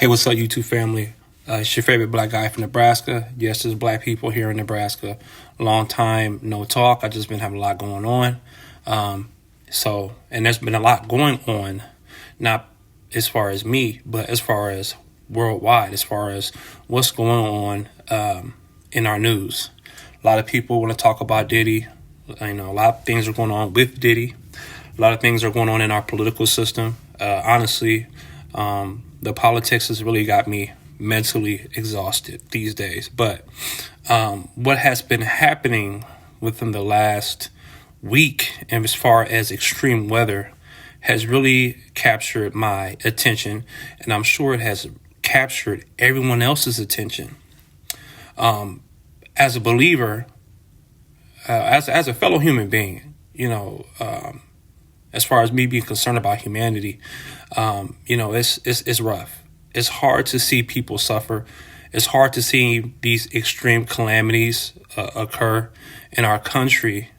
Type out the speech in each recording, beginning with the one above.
Hey, what's up, YouTube family? It's your favorite black guy from Nebraska. Yes, there's black people here in Nebraska. Long time no talk. I just been having a lot going on. And there's been a lot going on, not as far as me, but as far as worldwide, as far as what's going on in our news. A lot of people want to talk about Diddy. A lot of things are going on with Diddy. A lot of things are going on in our political system. Honestly, the politics has really got me mentally exhausted these days. But what has been happening within the last week, and as far as extreme weather, has really captured my attention, and I'm sure it has captured everyone else's attention. As a believer, as a fellow human being, as far as me being concerned about humanity, it's rough. It's hard to see people suffer. It's hard to see these extreme calamities occur in our country,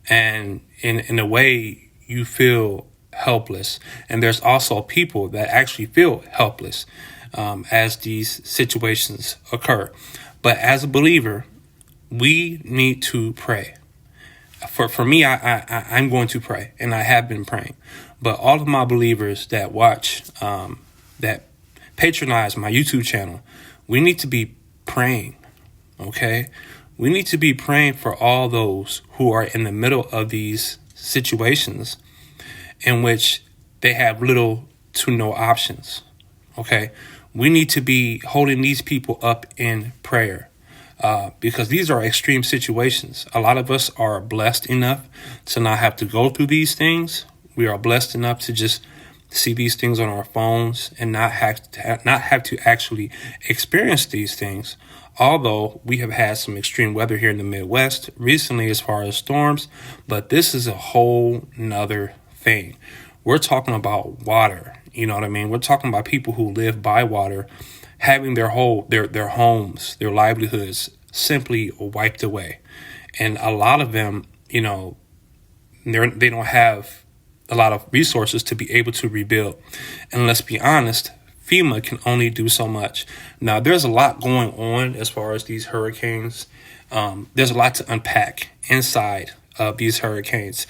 and in a way you feel helpless. And there's also people that actually feel helpless as these situations occur. But as a believer, we need to pray. For me, I'm going to pray, and I have been praying. But all of my believers that watch, that patronize my YouTube channel, we need to be praying, okay? We need to be praying for all those who are in the middle of these situations in which they have little to no options, okay? We need to be holding these people up in prayer. Because these are extreme situations. A lot of us are blessed enough to not have to go through these things. We are blessed enough to just see these things on our phones and not have to actually experience these things. Although we have had some extreme weather here in the Midwest recently as far as storms, but this is a whole nother thing. We're talking about water. You know what I mean? We're talking about people who live by water having their homes, their livelihoods simply wiped away. And a lot of them, they don't have a lot of resources to be able to rebuild. And let's be honest, FEMA can only do so much. Now, there's a lot going on as far as these hurricanes. There's a lot to unpack inside of these hurricanes.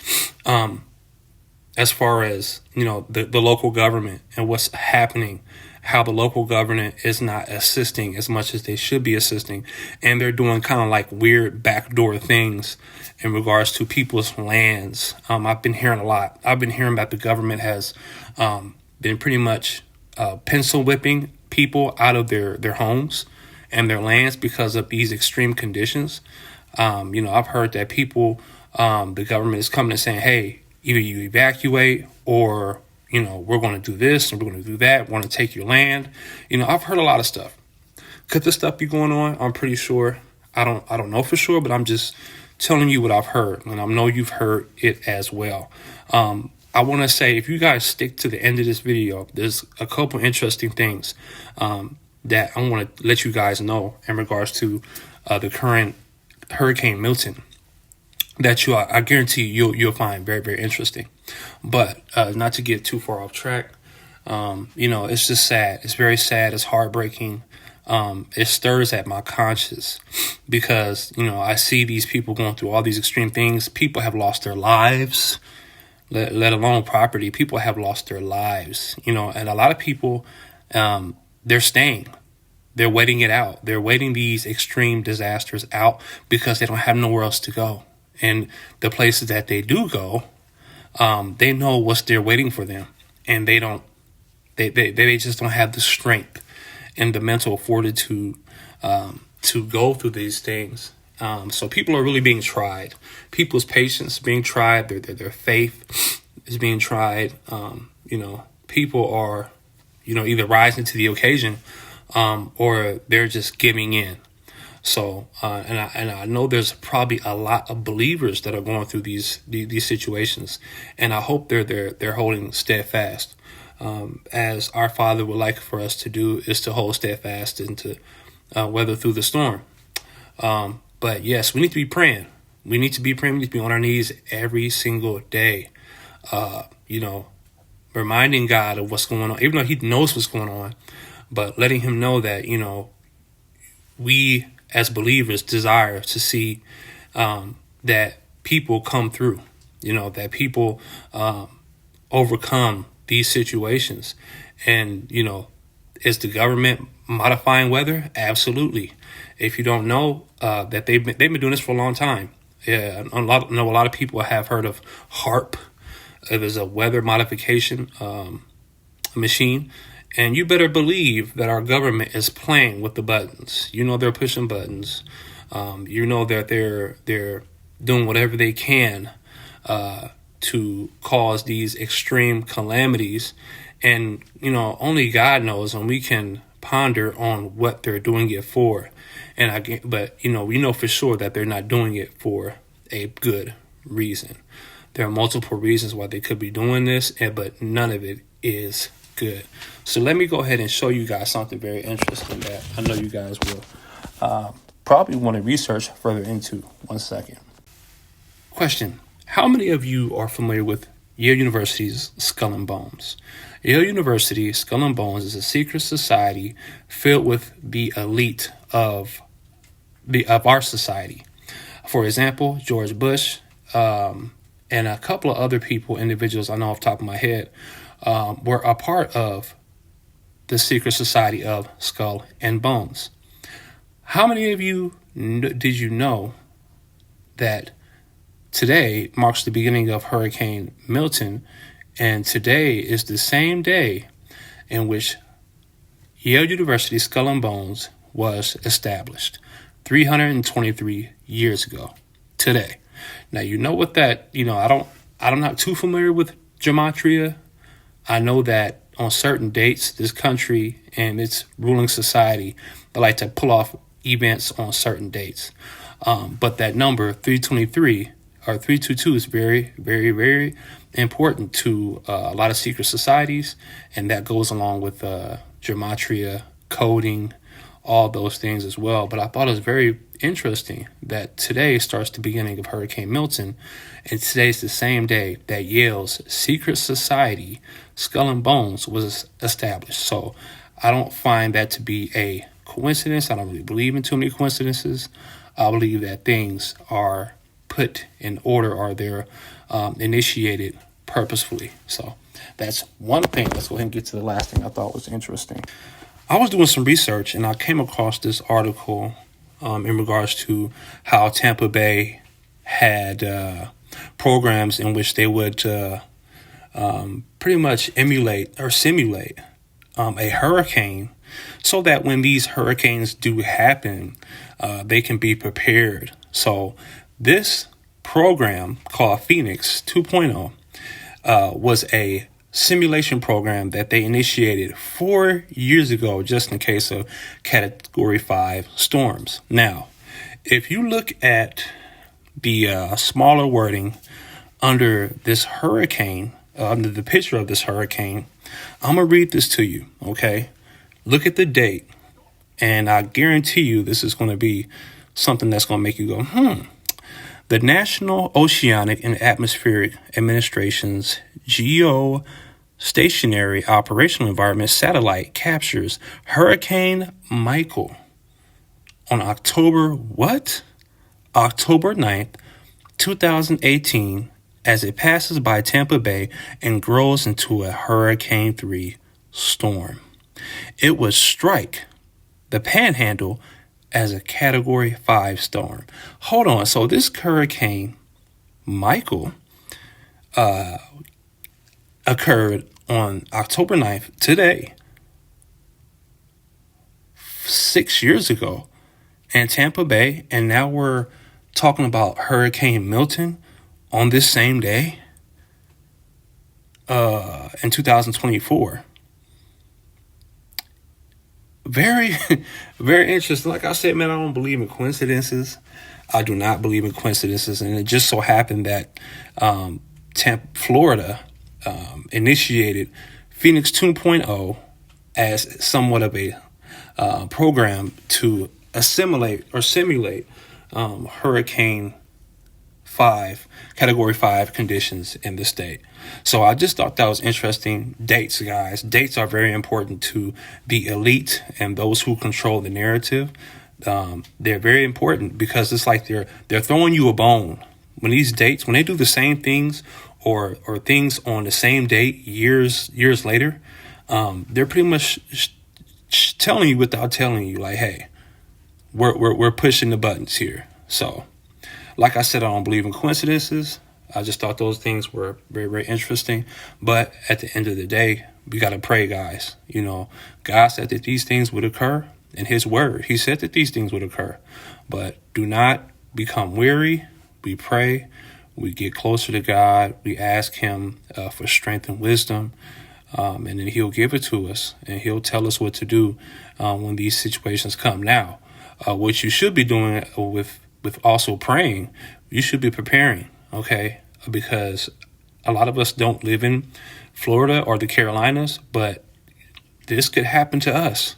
As far as, the local government and what's happening, how the local government is not assisting as much as they should be assisting. And they're doing kind of like weird backdoor things in regards to people's lands. I've been hearing a lot. I've been hearing that the government has been pretty much pencil whipping people out of their homes and their lands because of these extreme conditions. I've heard that people, the government is coming and saying, hey, either you evacuate or we're going to do this and we're going to do that. We want to take your land. I've heard a lot of stuff. Could this stuff be going on? I'm pretty sure. I don't know for sure, but I'm just telling you what I've heard, and I know you've heard it as well. I want to say, if you guys stick to the end of this video, there's a couple interesting things that I want to let you guys know in regards to the current Hurricane Milton that I guarantee you'll find very, very interesting. But not to get too far off track, it's just sad. It's very sad. It's heartbreaking. It stirs at my conscience because, I see these people going through all these extreme things. People have lost their lives, let alone property. People have lost their lives, and a lot of people, they're staying. They're waiting it out. They're waiting these extreme disasters out because they don't have nowhere else to go. And the places that they do go, they know what's there waiting for them, and they just don't have the strength and the mental fortitude to go through these things. So people are really being tried. People's patience being tried. Their faith is being tried. People are, either rising to the occasion, or they're just giving in. So, and I know there's probably a lot of believers that are going through these situations, and I hope they're holding steadfast, as our Father would like for us to do, is to hold steadfast and to weather through the storm. But yes, we need to be praying. We need to be praying. We need to be on our knees every single day. Reminding God of what's going on, even though He knows what's going on. but letting him know that, we as believers desire to see that people come through, that people overcome these situations. And, is the government modifying weather? Absolutely. If you don't know, that they've been doing this for a long time. Yeah, I know a lot of people have heard of HARP. It is a weather modification machine. And you better believe that our government is playing with the buttons. They're pushing buttons. That they're doing whatever they can to cause these extreme calamities. And, only God knows, and we can ponder on what they're doing it for. But we know for sure that they're not doing it for a good reason. There are multiple reasons why they could be doing this, but none of it is good. So let me go ahead and show you guys something very interesting that I know you guys will probably want to research further into. 1 second. Question. How many of you are familiar with Yale University's Skull and Bones? Yale University Skull and Bones is a secret society filled with the elite of our society. For example, George Bush and a couple of other individuals I know off the top of my head, were a part of the secret society of Skull and Bones. How many of you did you know that today marks the beginning of Hurricane Milton, and today is the same day in which Yale University Skull and Bones was established 323 years ago today. Now, what that, I'm not too familiar with gematria. I know that on certain dates, this country and its ruling society, they like to pull off events on certain dates. But that number 323 or 322 is very, very, very important to a lot of secret societies. And that goes along with gematria, coding, all those things as well. But I thought it was very interesting that today starts the beginning of Hurricane Milton, and today's the same day that Yale's secret society, Skull and Bones, was established. So I don't find that to be a coincidence. I don't really believe in too many coincidences. I believe that things are put in order, or they're initiated purposefully. So that's one thing. Let's go ahead and get to the last thing I thought was interesting. I was doing some research and I came across this article in regards to how Tampa Bay had programs in which they would pretty much emulate or simulate a hurricane, so that when these hurricanes do happen, they can be prepared. So this program called Phoenix 2.0 was a simulation program that they initiated 4 years ago, just in case of Category 5 storms. Now, if you look at the smaller wording under this hurricane, under the picture of this hurricane, I'm going to read this to you, okay? Look at the date, and I guarantee you this is going to be something that's going to make you go, The National Oceanic and Atmospheric Administration's Geostationary Operational Environment Satellite captures Hurricane Michael on October 9th, 2018, as it passes by Tampa Bay and grows into a Hurricane 3 storm. It would strike the Panhandle as a Category 5 storm. Hold on. So this Hurricane Michael occurred on October 9th, today, 6 years ago, in Tampa Bay, and now we're talking about Hurricane Milton on this same day in 2024. Very, very interesting. Like I said, man, I don't believe in coincidences. I do not believe in coincidences. And it just so happened that Florida initiated Phoenix 2.0 as somewhat of a program to simulate Hurricane category 5 conditions in the state. So I just thought that was interesting. Dates, guys. Dates are very important to the elite and those who control the narrative. They're very important because it's like they're throwing you a bone. When these dates, when they do the same things or things on the same date years later, they're pretty much telling you without telling you, like, hey, we're pushing the buttons here. So, like I said, I don't believe in coincidences. I just thought those things were very, very interesting. But at the end of the day, we got to pray, guys. You know, God said that these things would occur in his word. He said that these things would occur. But do not become weary. We pray. We get closer to God. We ask him for strength and wisdom. And then he'll give it to us. And he'll tell us what to do when these situations come. Now, what you should be doing with also praying, you should be preparing, okay? Because a lot of us don't live in Florida or the Carolinas, but this could happen to us,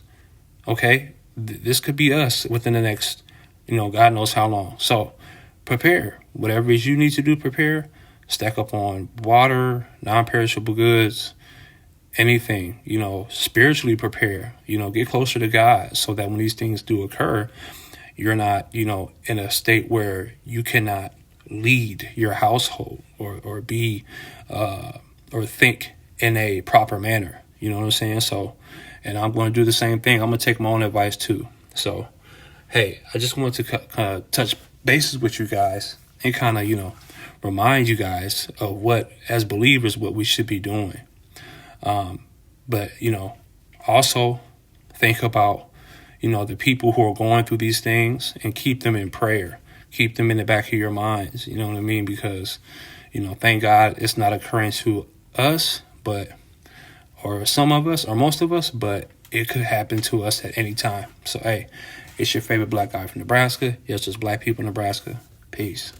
okay? This could be us within the next, God knows how long. So prepare. Whatever it is you need to do, prepare. Stack up on water, non-perishable goods, anything, spiritually prepare, get closer to God so that when these things do occur, you're not, in a state where you cannot lead your household or be or think in a proper manner. You know what I'm saying? So, and I'm going to do the same thing. I'm going to take my own advice too. So, hey, I just wanted to kind of touch bases with you guys and kind of, remind you guys of what, as believers, what we should be doing. But, also think about, the people who are going through these things and keep them in prayer. Keep them in the back of your minds. You know what I mean? Because, thank God it's not occurring to us, or some of us, or most of us, but it could happen to us at any time. So, hey, it's your favorite black guy from Nebraska. Yes, just black people in Nebraska. Peace.